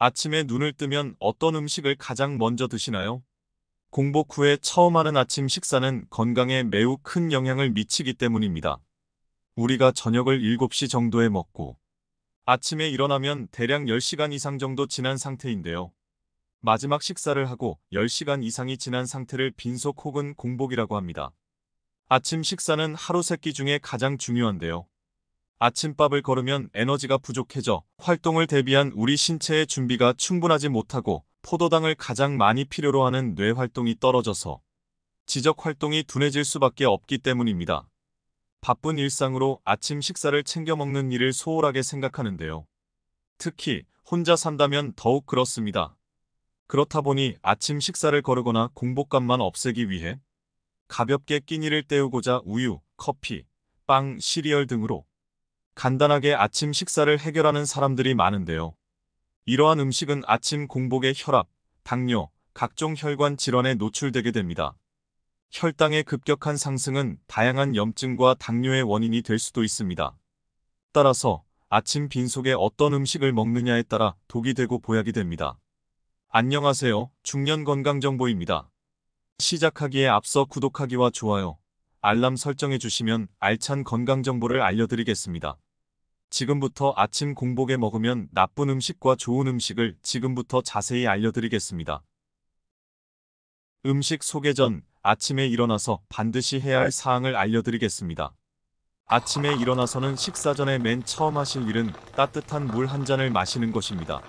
아침에 눈을 뜨면 어떤 음식을 가장 먼저 드시나요? 공복 후에 처음 하는 아침 식사는 건강에 매우 큰 영향을 미치기 때문입니다. 우리가 저녁을 7시 정도에 먹고 아침에 일어나면 대략 10시간 이상 정도 지난 상태인데요. 마지막 식사를 하고 10시간 이상이 지난 상태를 빈속 혹은 공복이라고 합니다. 아침 식사는 하루 세끼 중에 가장 중요한데요. 아침밥을 거르면 에너지가 부족해져 활동을 대비한 우리 신체의 준비가 충분하지 못하고 포도당을 가장 많이 필요로 하는 뇌 활동이 떨어져서 지적 활동이 둔해질 수밖에 없기 때문입니다. 바쁜 일상으로 아침 식사를 챙겨 먹는 일을 소홀하게 생각하는데요. 특히 혼자 산다면 더욱 그렇습니다. 그렇다 보니 아침 식사를 거르거나 공복감만 없애기 위해 가볍게 끼니를 때우고자 우유, 커피, 빵, 시리얼 등으로 간단하게 아침 식사를 해결하는 사람들이 많은데요. 이러한 음식은 아침 공복에 혈압, 당뇨, 각종 혈관 질환에 노출되게 됩니다. 혈당의 급격한 상승은 다양한 염증과 당뇨의 원인이 될 수도 있습니다. 따라서 아침 빈속에 어떤 음식을 먹느냐에 따라 독이 되고 보약이 됩니다. 안녕하세요. 중년 건강정보입니다. 시작하기에 앞서 구독하기와 좋아요, 알람 설정해 주시면 알찬 건강정보를 알려드리겠습니다. 지금부터 아침 공복에 먹으면 나쁜 음식과 좋은 음식을 지금부터 자세히 알려드리겠습니다. 음식 소개 전 아침에 일어나서 반드시 해야 할 사항을 알려드리겠습니다. 아침에 일어나서는 식사 전에 맨 처음 하실 일은 따뜻한 물 한 잔을 마시는 것입니다.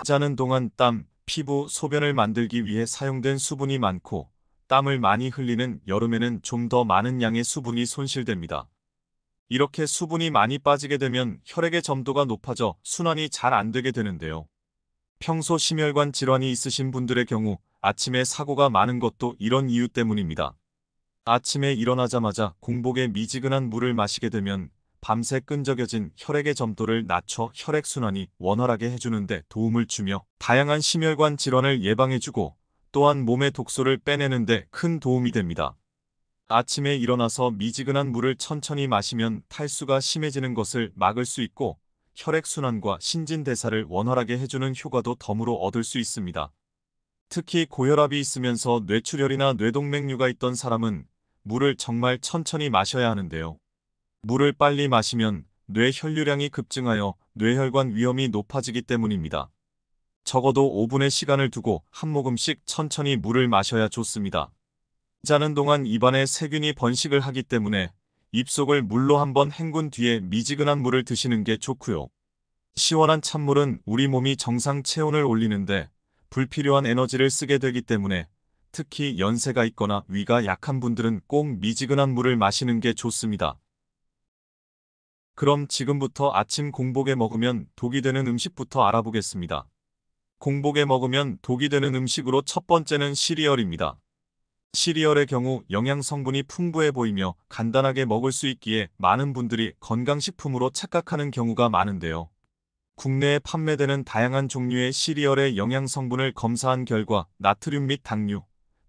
자는 동안 땀, 피부, 소변을 만들기 위해 사용된 수분이 많고 땀을 많이 흘리는 여름에는 좀 더 많은 양의 수분이 손실됩니다. 이렇게 수분이 많이 빠지게 되면 혈액의 점도가 높아져 순환이 잘 안 되게 되는데요. 평소 심혈관 질환이 있으신 분들의 경우 아침에 사고가 많은 것도 이런 이유 때문입니다. 아침에 일어나자마자 공복에 미지근한 물을 마시게 되면 밤새 끈적여진 혈액의 점도를 낮춰 혈액순환이 원활하게 해주는데 도움을 주며 다양한 심혈관 질환을 예방해주고 또한 몸의 독소를 빼내는데 큰 도움이 됩니다. 아침에 일어나서 미지근한 물을 천천히 마시면 탈수가 심해지는 것을 막을 수 있고 혈액순환과 신진대사를 원활하게 해주는 효과도 덤으로 얻을 수 있습니다. 특히 고혈압이 있으면서 뇌출혈이나 뇌동맥류가 있던 사람은 물을 정말 천천히 마셔야 하는데요. 물을 빨리 마시면 뇌 혈류량이 급증하여 뇌혈관 위험이 높아지기 때문입니다. 적어도 5분의 시간을 두고 한 모금씩 천천히 물을 마셔야 좋습니다. 자는 동안 입안에 세균이 번식을 하기 때문에 입속을 물로 한번 헹군 뒤에 미지근한 물을 드시는 게 좋고요. 시원한 찬물은 우리 몸이 정상 체온을 올리는데 불필요한 에너지를 쓰게 되기 때문에 특히 연세가 있거나 위가 약한 분들은 꼭 미지근한 물을 마시는 게 좋습니다. 그럼 지금부터 아침 공복에 먹으면 독이 되는 음식부터 알아보겠습니다. 공복에 먹으면 독이 되는 음식으로 첫 번째는 시리얼입니다. 시리얼의 경우 영양 성분이 풍부해 보이며 간단하게 먹을 수 있기에 많은 분들이 건강식품으로 착각하는 경우가 많은데요. 국내에 판매되는 다양한 종류의 시리얼의 영양 성분을 검사한 결과 나트륨 및 당류,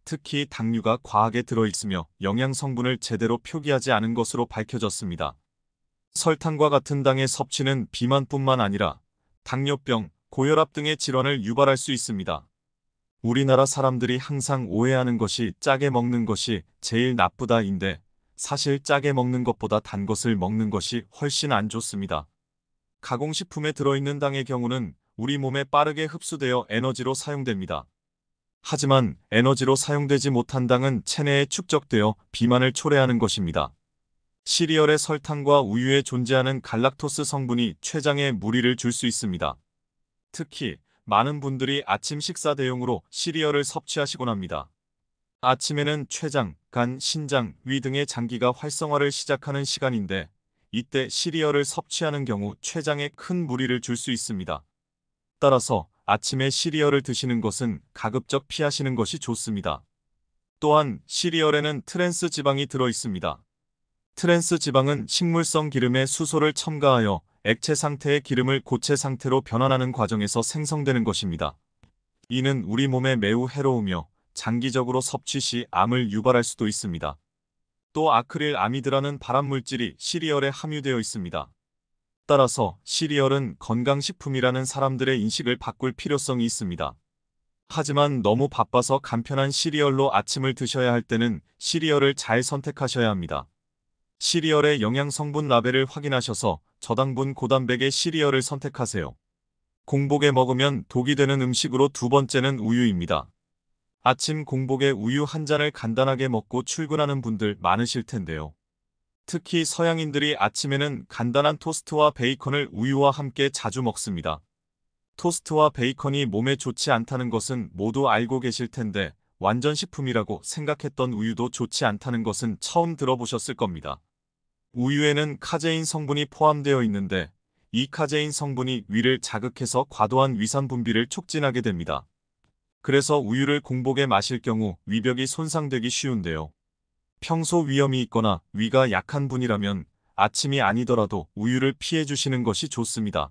특히 당류가 과하게 들어있으며 영양 성분을 제대로 표기하지 않은 것으로 밝혀졌습니다. 설탕과 같은 당의 섭취는 비만뿐만 아니라 당뇨병, 고혈압 등의 질환을 유발할 수 있습니다. 우리나라 사람들이 항상 오해하는 것이 짜게 먹는 것이 제일 나쁘다인데 사실 짜게 먹는 것보다 단 것을 먹는 것이 훨씬 안 좋습니다. 가공식품에 들어있는 당의 경우는 우리 몸에 빠르게 흡수되어 에너지로 사용됩니다. 하지만 에너지로 사용되지 못한 당은 체내에 축적되어 비만을 초래하는 것입니다. 시리얼의 설탕과 우유에 존재하는 갈락토스 성분이 췌장에 무리를 줄 수 있습니다. 특히 많은 분들이 아침 식사 대용으로 시리얼을 섭취하시곤 합니다. 아침에는 췌장, 간, 신장, 위 등의 장기가 활성화를 시작하는 시간인데 이때 시리얼을 섭취하는 경우 췌장에 큰 무리를 줄 수 있습니다. 따라서 아침에 시리얼을 드시는 것은 가급적 피하시는 것이 좋습니다. 또한 시리얼에는 트랜스 지방이 들어 있습니다. 트랜스 지방은 식물성 기름에 수소를 첨가하여 액체 상태의 기름을 고체 상태로 변환하는 과정에서 생성되는 것입니다. 이는 우리 몸에 매우 해로우며 장기적으로 섭취 시 암을 유발할 수도 있습니다. 또 아크릴 아미드라는 발암물질이 시리얼에 함유되어 있습니다. 따라서 시리얼은 건강식품이라는 사람들의 인식을 바꿀 필요성이 있습니다. 하지만 너무 바빠서 간편한 시리얼로 아침을 드셔야 할 때는 시리얼을 잘 선택하셔야 합니다. 시리얼의 영양 성분 라벨을 확인하셔서 저당분 고단백의 시리얼을 선택하세요. 공복에 먹으면 독이 되는 음식으로 두 번째는 우유입니다. 아침 공복에 우유 한 잔을 간단하게 먹고 출근하는 분들 많으실 텐데요. 특히 서양인들이 아침에는 간단한 토스트와 베이컨을 우유와 함께 자주 먹습니다. 토스트와 베이컨이 몸에 좋지 않다는 것은 모두 알고 계실 텐데 완전 식품이라고 생각했던 우유도 좋지 않다는 것은 처음 들어보셨을 겁니다. 우유에는 카제인 성분이 포함되어 있는데 이 카제인 성분이 위를 자극해서 과도한 위산 분비를 촉진하게 됩니다. 그래서 우유를 공복에 마실 경우 위벽이 손상되기 쉬운데요. 평소 위염이 있거나 위가 약한 분이라면 아침이 아니더라도 우유를 피해 주시는 것이 좋습니다.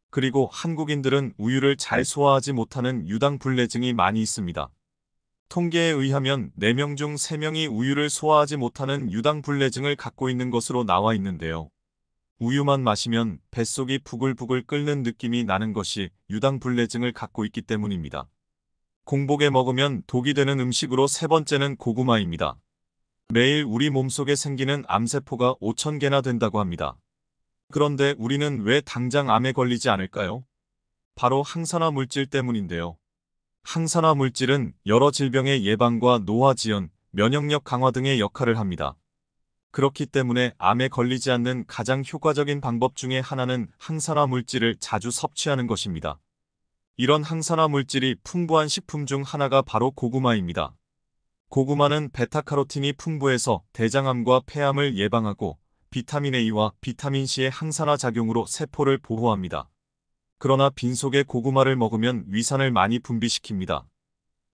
그리고 한국인들은 우유를 잘 소화하지 못하는 유당불내증이 많이 있습니다. 통계에 의하면 4명 중 3명이 우유를 소화하지 못하는 유당불내증을 갖고 있는 것으로 나와 있는데요. 우유만 마시면 뱃속이 부글부글 끓는 느낌이 나는 것이 유당불내증을 갖고 있기 때문입니다. 공복에 먹으면 독이 되는 음식으로 세 번째는 고구마입니다. 매일 우리 몸속에 생기는 암세포가 5,000개나 된다고 합니다. 그런데 우리는 왜 당장 암에 걸리지 않을까요? 바로 항산화 물질 때문인데요. 항산화 물질은 여러 질병의 예방과 노화 지연, 면역력 강화 등의 역할을 합니다. 그렇기 때문에 암에 걸리지 않는 가장 효과적인 방법 중에 하나는 항산화 물질을 자주 섭취하는 것입니다. 이런 항산화 물질이 풍부한 식품 중 하나가 바로 고구마입니다. 고구마는 베타카로틴이 풍부해서 대장암과 폐암을 예방하고 비타민 A와 비타민 C의 항산화 작용으로 세포를 보호합니다. 그러나 빈속에 고구마를 먹으면 위산을 많이 분비시킵니다.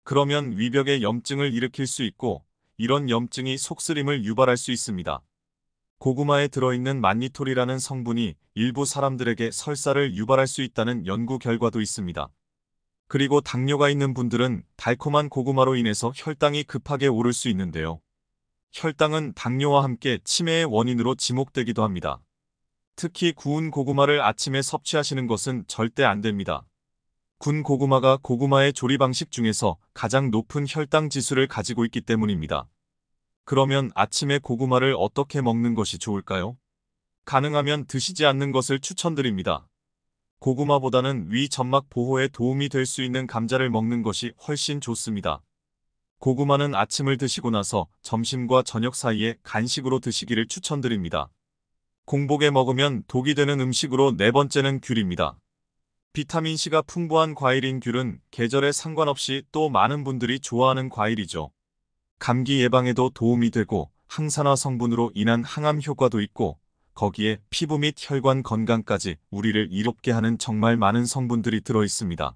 그러면 위벽에 염증을 일으킬 수 있고 이런 염증이 속쓰림을 유발할 수 있습니다. 고구마에 들어있는 만니톨이라는 성분이 일부 사람들에게 설사를 유발할 수 있다는 연구 결과도 있습니다. 그리고 당뇨가 있는 분들은 달콤한 고구마로 인해서 혈당이 급하게 오를 수 있는데요. 혈당은 당뇨와 함께 치매의 원인으로 지목되기도 합니다. 특히 구운 고구마를 아침에 섭취하시는 것은 절대 안 됩니다. 군 고구마가 고구마의 조리 방식 중에서 가장 높은 혈당 지수를 가지고 있기 때문입니다. 그러면 아침에 고구마를 어떻게 먹는 것이 좋을까요? 가능하면 드시지 않는 것을 추천드립니다. 고구마보다는 위 점막 보호에 도움이 될 수 있는 감자를 먹는 것이 훨씬 좋습니다. 고구마는 아침을 드시고 나서 점심과 저녁 사이에 간식으로 드시기를 추천드립니다. 공복에 먹으면 독이 되는 음식으로 네 번째는 귤입니다. 비타민C가 풍부한 과일인 귤은 계절에 상관없이 또 많은 분들이 좋아하는 과일이죠. 감기 예방에도 도움이 되고 항산화 성분으로 인한 항암 효과도 있고 거기에 피부 및 혈관 건강까지 우리를 이롭게 하는 정말 많은 성분들이 들어있습니다.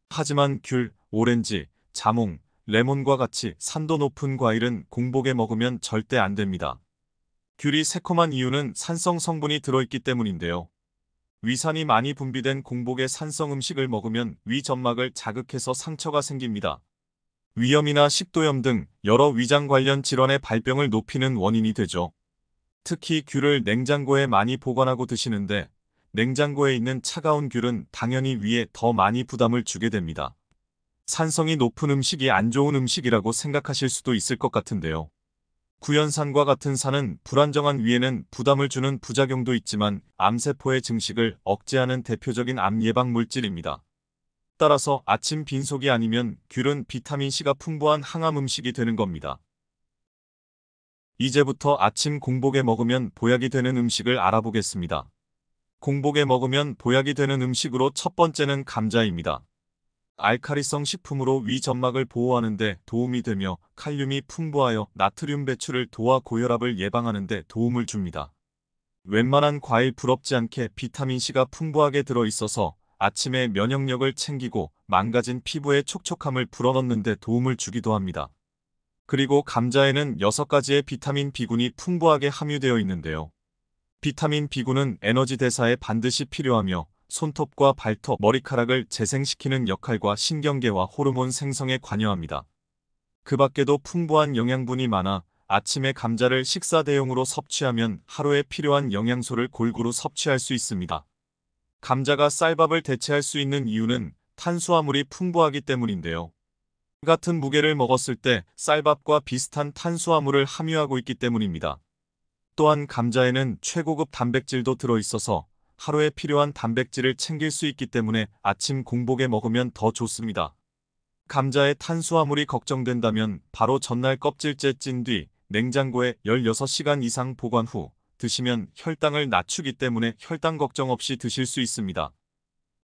하지만 귤, 오렌지, 자몽, 레몬과 같이 산도 높은 과일은 공복에 먹으면 절대 안 됩니다. 귤이 새콤한 이유는 산성 성분이 들어있기 때문인데요. 위산이 많이 분비된 공복에 산성 음식을 먹으면 위 점막을 자극해서 상처가 생깁니다. 위염이나 식도염 등 여러 위장 관련 질환의 발병을 높이는 원인이 되죠. 특히 귤을 냉장고에 많이 보관하고 드시는데 냉장고에 있는 차가운 귤은 당연히 위에 더 많이 부담을 주게 됩니다. 산성이 높은 음식이 안 좋은 음식이라고 생각하실 수도 있을 것 같은데요. 구연산과 같은 산은 불안정한 위에는 부담을 주는 부작용도 있지만 암세포의 증식을 억제하는 대표적인 암 예방 물질입니다. 따라서 아침 빈속이 아니면 귤은 비타민C가 풍부한 항암 음식이 되는 겁니다. 이제부터 아침 공복에 먹으면 보약이 되는 음식을 알아보겠습니다. 공복에 먹으면 보약이 되는 음식으로 첫 번째는 감자입니다. 알카리성 식품으로 위 점막을 보호하는 데 도움이 되며 칼륨이 풍부하여 나트륨 배출을 도와 고혈압을 예방하는 데 도움을 줍니다. 웬만한 과일 부럽지 않게 비타민C가 풍부하게 들어있어서 아침에 면역력을 챙기고 망가진 피부의 촉촉함을 불어넣는 데 도움을 주기도 합니다. 그리고 감자에는 6가지의 비타민 B군이 풍부하게 함유되어 있는데요. 비타민 B군은 에너지 대사에 반드시 필요하며 손톱과 발톱, 머리카락을 재생시키는 역할과 신경계와 호르몬 생성에 관여합니다. 그 밖에도 풍부한 영양분이 많아 아침에 감자를 식사 대용으로 섭취하면 하루에 필요한 영양소를 골고루 섭취할 수 있습니다. 감자가 쌀밥을 대체할 수 있는 이유는 탄수화물이 풍부하기 때문인데요. 같은 무게를 먹었을 때 쌀밥과 비슷한 탄수화물을 함유하고 있기 때문입니다. 또한 감자에는 최고급 단백질도 들어있어서 하루에 필요한 단백질을 챙길 수 있기 때문에 아침 공복에 먹으면 더 좋습니다. 감자에 탄수화물이 걱정된다면 바로 전날 껍질째 찐 뒤 냉장고에 16시간 이상 보관 후 드시면 혈당을 낮추기 때문에 혈당 걱정 없이 드실 수 있습니다.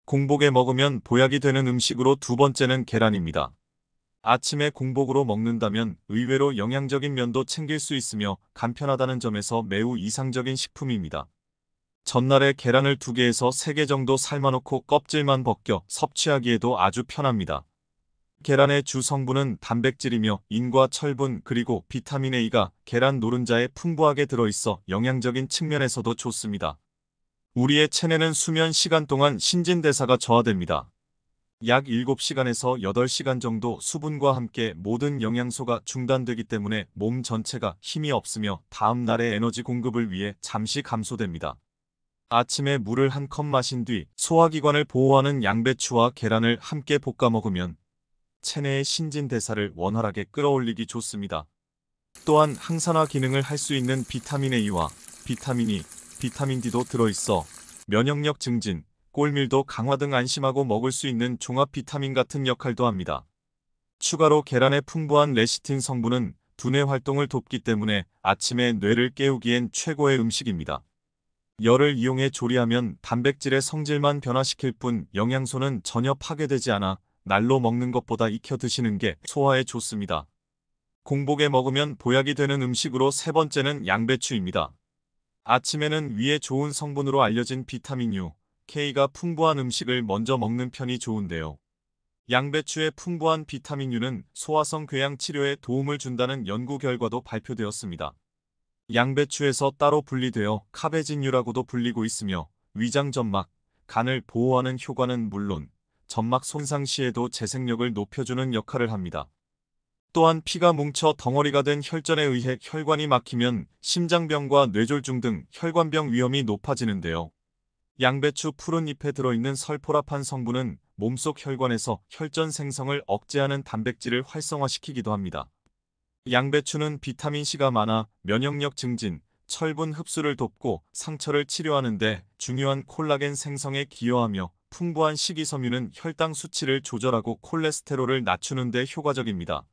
공복에 먹으면 보약이 되는 음식으로 두 번째는 계란입니다. 아침에 공복으로 먹는다면 의외로 영양적인 면도 챙길 수 있으며 간편하다는 점에서 매우 이상적인 식품입니다. 전날에 계란을 2개에서 3개 정도 삶아놓고 껍질만 벗겨 섭취하기에도 아주 편합니다. 계란의 주 성분은 단백질이며 인과 철분 그리고 비타민 A가 계란 노른자에 풍부하게 들어있어 영양적인 측면에서도 좋습니다. 우리의 체내는 수면 시간 동안 신진대사가 저하됩니다. 약 7시간에서 8시간 정도 수분과 함께 모든 영양소가 중단되기 때문에 몸 전체가 힘이 없으며 다음 날의 에너지 공급을 위해 잠시 감소됩니다. 아침에 물을 한 컵 마신 뒤 소화기관을 보호하는 양배추와 계란을 함께 볶아 먹으면 체내의 신진대사를 원활하게 끌어올리기 좋습니다. 또한 항산화 기능을 할 수 있는 비타민 A와 비타민 E, 비타민 D도 들어있어 면역력 증진, 꼴밀도 강화 등 안심하고 먹을 수 있는 종합 비타민 같은 역할도 합니다. 추가로 계란의 풍부한 레시틴 성분은 두뇌 활동을 돕기 때문에 아침에 뇌를 깨우기엔 최고의 음식입니다. 열을 이용해 조리하면 단백질의 성질만 변화시킬 뿐 영양소는 전혀 파괴되지 않아 날로 먹는 것보다 익혀 드시는 게 소화에 좋습니다. 공복에 먹으면 보약이 되는 음식으로 세 번째는 양배추입니다. 아침에는 위에 좋은 성분으로 알려진 비타민 U, K가 풍부한 음식을 먼저 먹는 편이 좋은데요. 양배추의 풍부한 비타민 U는 소화성 궤양 치료에 도움을 준다는 연구 결과도 발표되었습니다. 양배추에서 따로 분리되어 카베진유라고도 불리고 있으며 위장 점막, 간을 보호하는 효과는 물론 점막 손상 시에도 재생력을 높여주는 역할을 합니다. 또한 피가 뭉쳐 덩어리가 된 혈전에 의해 혈관이 막히면 심장병과 뇌졸중 등 혈관병 위험이 높아지는데요. 양배추 푸른 잎에 들어있는 설포라판 성분은 몸속 혈관에서 혈전 생성을 억제하는 단백질을 활성화시키기도 합니다. 양배추는 비타민C가 많아 면역력 증진, 철분 흡수를 돕고 상처를 치료하는 데 중요한 콜라겐 생성에 기여하며 풍부한 식이섬유는 혈당 수치를 조절하고 콜레스테롤을 낮추는 데 효과적입니다.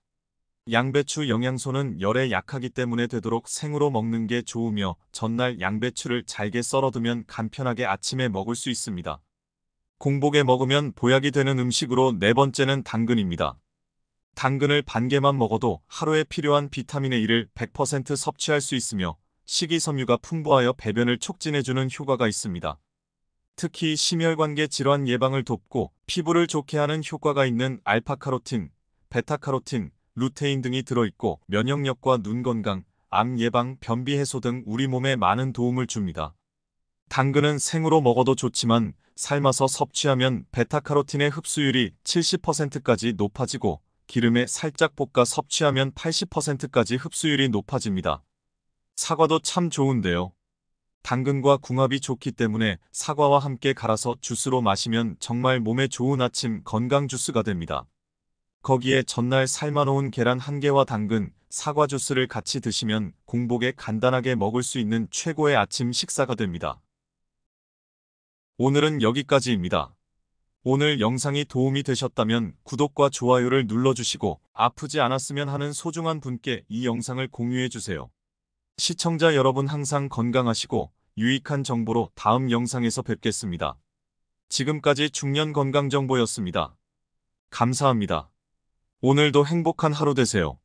양배추 영양소는 열에 약하기 때문에 되도록 생으로 먹는 게 좋으며 전날 양배추를 잘게 썰어두면 간편하게 아침에 먹을 수 있습니다. 공복에 먹으면 보약이 되는 음식으로 네 번째는 당근입니다. 당근을 반 개만 먹어도 하루에 필요한 비타민 A를 100% 섭취할 수 있으며 식이섬유가 풍부하여 배변을 촉진해주는 효과가 있습니다. 특히 심혈관계 질환 예방을 돕고 피부를 좋게 하는 효과가 있는 알파카로틴, 베타카로틴, 루테인 등이 들어있고 면역력과 눈 건강, 암 예방, 변비 해소 등 우리 몸에 많은 도움을 줍니다. 당근은 생으로 먹어도 좋지만 삶아서 섭취하면 베타카로틴의 흡수율이 70%까지 높아지고 기름에 살짝 볶아 섭취하면 80%까지 흡수율이 높아집니다. 사과도 참 좋은데요. 당근과 궁합이 좋기 때문에 사과와 함께 갈아서 주스로 마시면 정말 몸에 좋은 아침 건강 주스가 됩니다. 거기에 전날 삶아놓은 계란 1개와 당근, 사과 주스를 같이 드시면 공복에 간단하게 먹을 수 있는 최고의 아침 식사가 됩니다. 오늘은 여기까지입니다. 오늘 영상이 도움이 되셨다면 구독과 좋아요를 눌러주시고 아프지 않았으면 하는 소중한 분께 이 영상을 공유해주세요. 시청자 여러분 항상 건강하시고 유익한 정보로 다음 영상에서 뵙겠습니다. 지금까지 중년건강정보였습니다. 감사합니다. 오늘도 행복한 하루 되세요.